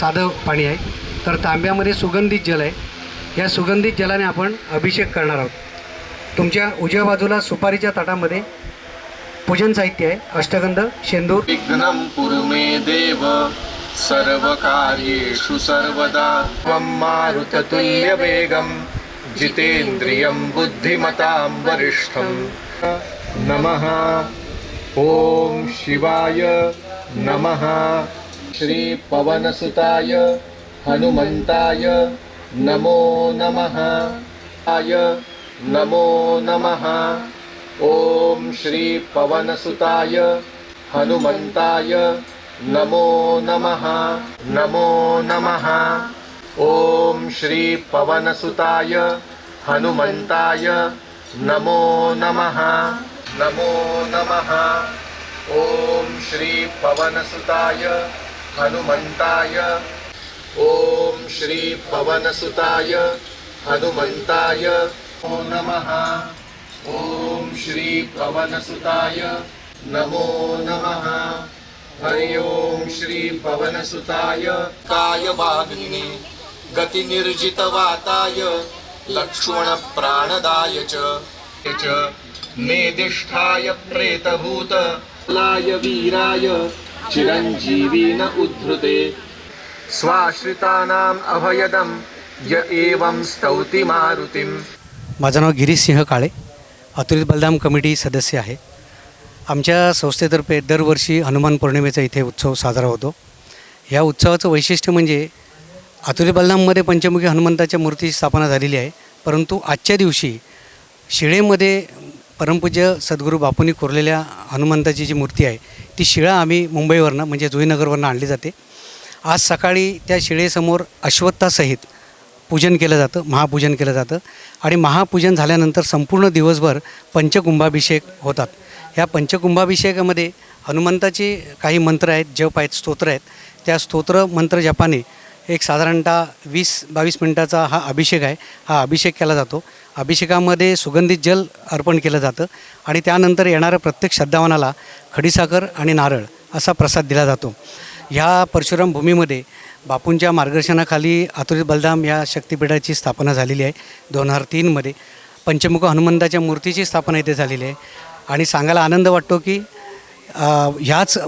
साधं पाणी आहे, तर तांब्यामध्ये सुगंधित जल आहे. या सुगंधित जलाने आपण अभिषेक करणार आहोत. तुमच्या उजव्या बाजूला सुपारीच्या ताटामध्ये पूजन साहित्य आहे. अष्टगंध, शेंदूर. विघ्नं कुरु मे देव सर्वकार्येषु सर्वदा. त्वं मारुततुल्यवेगं जितेन्द्रियं बुद्धिमतां वरिष्ठं. नमः. ओम शिवाय नमः. श्री पवनसुताय हनुमंताय नमो नमः. आय नमो नमः. ओम श्री पवनसुताय हनुमंताय नमो नमः. नमो नमः. ओम श्री पवनसुताय हनुमंताय नमो नमः. नमो नमः. ओम श्री पवनसुताय हनुमंताय. ओम श्री पवनसुताय हनुमंताय नमो नमः. ओम श्री पवनसुताय नमो नमः. हरि ओम श्री पवनसुताय काय वाग्निने गतिनिर्जितवाताय लक्ष्मण प्राणदाय च मेदिष्ठाय प्रेतभूत लाय वीराय चिरंजीवी न उद्धृते. स्वाश्रितानां अभयदं य एवं स्तौति मारुतिं. माझं नाव गिरीश सिंह काळे, अतुलित बलधाम कमिटी सदस्य आहे. आमच्या संस्थेतर्फे दरवर्षी हनुमान पौर्णिमेचा इथे उत्सव साजरा होतो. या उत्सवाचं वैशिष्ट्य म्हणजे अतुलित बलधाममध्ये पंचमुखी हनुमंताच्या मूर्तीची स्थापना झालेली आहे, परंतु आजच्या दिवशी शिळेमध्ये परमपूज्य सद्गुरू बापूंनी कोरलेल्या हनुमंताची जी मूर्ती आहे ती शिळा आम्ही मुंबईवरनं म्हणजे जुईनगरवरनं आणली जाते. आज सकाळी त्या शिळेसमोर अश्वत्थासहित पूजन केलं जातं, महापूजन केलं जातं आणि महापूजन झाल्यानंतर संपूर्ण दिवसभर पंचकुंभाभिषेक होतात. ह्या पंचकुंभाभिषेकामध्ये हनुमंताचे काही मंत्र आहेत, जप आहेत, स्तोत्र आहेत. त्या स्तोत्र मंत्र जपाने एक साधारणतः 20-22 मिनटाचा हा अभिषेक आहे. हा अभिषेक केला जातो. अभिषेकामध्ये सुगंधित जल अर्पण केलं जातं आणि त्यानंतर येणाऱ्या प्रत्येक श्रद्धावानाला खडीसाखर आणि नारळ असा प्रसाद दिला जातो. ह्या परशुराम भूमीमध्ये बापूंच्या मार्गदर्शनाखाली अतुलित बलधाम या शक्तिपीठाची स्थापना झालेली आहे. 2003मध्ये पंचमुख हनुमंताच्या मूर्तीची स्थापना इथे झालेली आहे आणि सांगायला आनंद वाटतो की ह्याच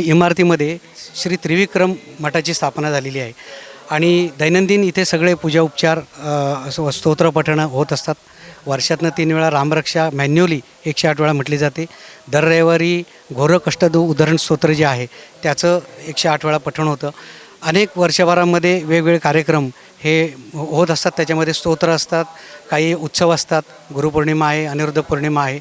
इमारतीमध्ये श्री त्रिविक्रम मठाची स्थापना झालेली आहे आणि दैनंदिन इथे सगळे पूजा उपचार स्तोत्र पठणं होत असतात. वर्षातनं 3 वेळा रामरक्षा मॅन्युअली 108 वेळा म्हटली जाते. दर रविवारी घोर कष्टदो उद्धरण स्तोत्र जे आहे त्याचं 108 वेळा पठण होतं. अनेक वर्षभरामध्ये वेगवेगळे कार्यक्रम हे होत असतात. त्याच्यामध्ये स्तोत्र असतात, काही उत्सव असतात. गुरुपौर्णिमा आहे, अनिरुद्ध पौर्णिमा आहे.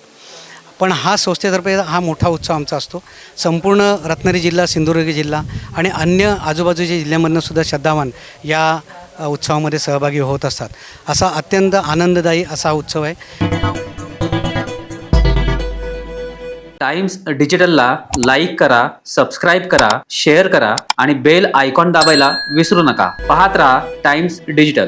पण हा संस्थेतर्फे हा मोठा उत्सव आमचा असतो. संपूर्ण रत्नागिरी जिल्हा, सिंधुदुर्ग जिल्हा आणि अन्य आजूबाजूच्या जिल्ह्यांमधून सुद्धा श्रद्धावान या उत्सवामध्ये सहभागी होत असतात. असा अत्यंत आनंददायी असा हा उत्सव आहे. टाइम्स डिजिटलला लाईक करा, सबस्क्राईब करा, शेअर करा आणि बेल आयकॉन दाबायला विसरू नका. पाहत रहा टाइम्स डिजिटल.